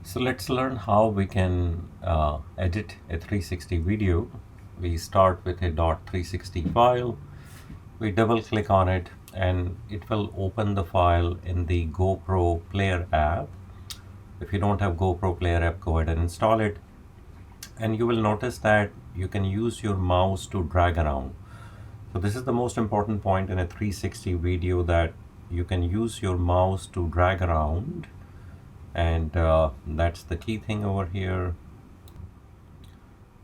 So let's learn how we can edit a 360 video. We start with a .360 file. We double click on it and it will open the file in the GoPro Player app. If you don't have GoPro Player app, go ahead and install it. And you will notice that you can use your mouse to drag around. So this is the most important point in a 360 video, that you can use your mouse to drag around, and that's the key thing over here.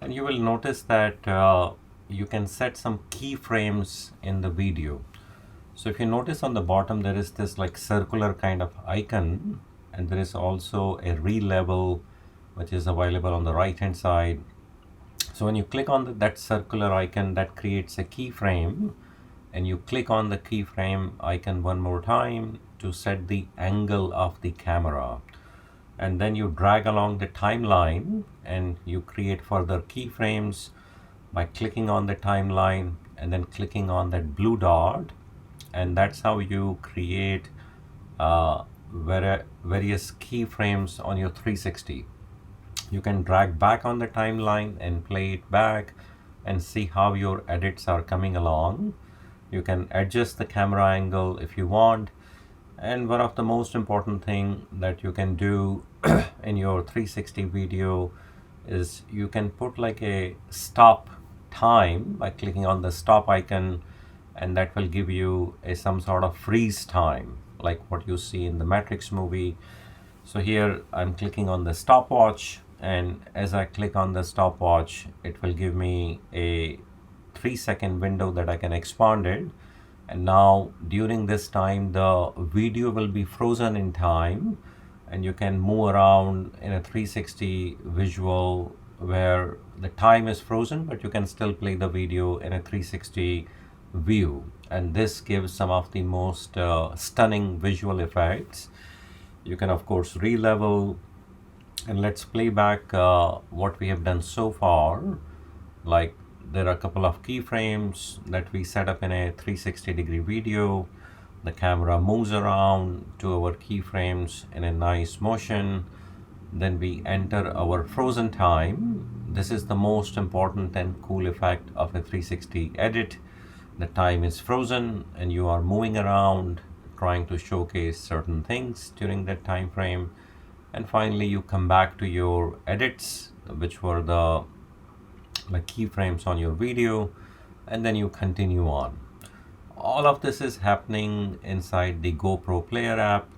And you will notice that you can set some keyframes in the video. So if you notice on the bottom, there is this like circular kind of icon, and there is also a re-level which is available on the right hand side. So when you click on that circular icon, that creates a keyframe, and you click on the keyframe icon one more time to set the angle of the camera, and then you drag along the timeline and you create further keyframes by clicking on the timeline and then clicking on that blue dot, and that's how you create various keyframes on your 360. You can drag back on the timeline and play it back and see how your edits are coming along. You can adjust the camera angle if you want. And one of the most important thing that you can do in your 360 video is you can put like a stop time by clicking on the stop icon, and that will give you some sort of freeze time like what you see in the Matrix movie. So here I'm clicking on the stopwatch, and as I click on the stopwatch, it will give me a 3-second window that I can expand it. And now during this time, the video will be frozen in time, and you can move around in a 360 visual where the time is frozen, but you can still play the video in a 360 view. And this gives some of the most stunning visual effects. You can of course re-level, and let's play back what we have done so far. Like, there are a couple of keyframes that we set up in a 360-degree video. The camera moves around to our keyframes in a nice motion. Then we enter our frozen time. This is the most important and cool effect of a 360 edit. The time is frozen and you are moving around trying to showcase certain things during that time frame. And finally you come back to your edits, which were the keyframes on your video, and then you continue on. All of this is happening inside the GoPro Player app.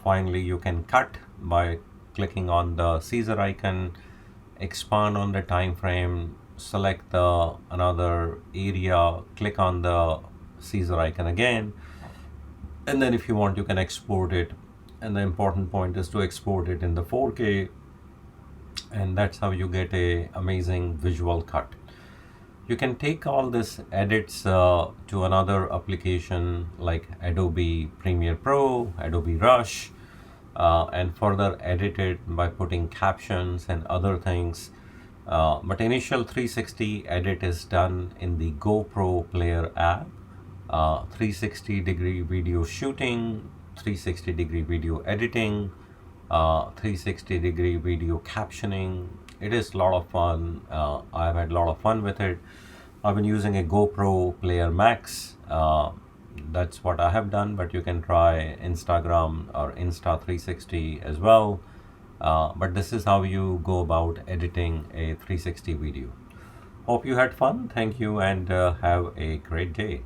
Finally you can cut by clicking on the Caesar icon, expand on the time frame, select the another area, click on the Caesar icon again, and then if you want you can export it. And the important point is to export it in the 4K, and that's how you get a amazing visual cut. You can take all this edits to another application like Adobe Premiere Pro, Adobe Rush, and further edit it by putting captions and other things. But initial 360 edit is done in the GoPro Player app. 360-degree video shooting, 360-degree video editing, 360-degree video captioning. It is a lot of fun. I've had a lot of fun with it. I've been using a GoPro Player Max. That's what I have done, but you can try Instagram or Insta360 as well. But this is how you go about editing a 360 video. Hope you had fun. Thank you, and have a great day.